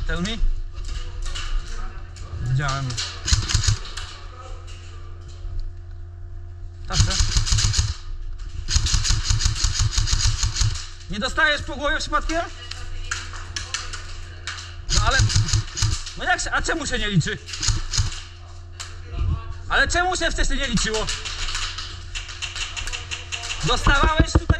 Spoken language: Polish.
Tell me. Widziałem. Dobrze. Nie dostajesz po głowie przypadkiem? No ale... No jak się... A czemu się nie liczy? Ale czemu się wcześniej nie liczyło? Dostawałeś tutaj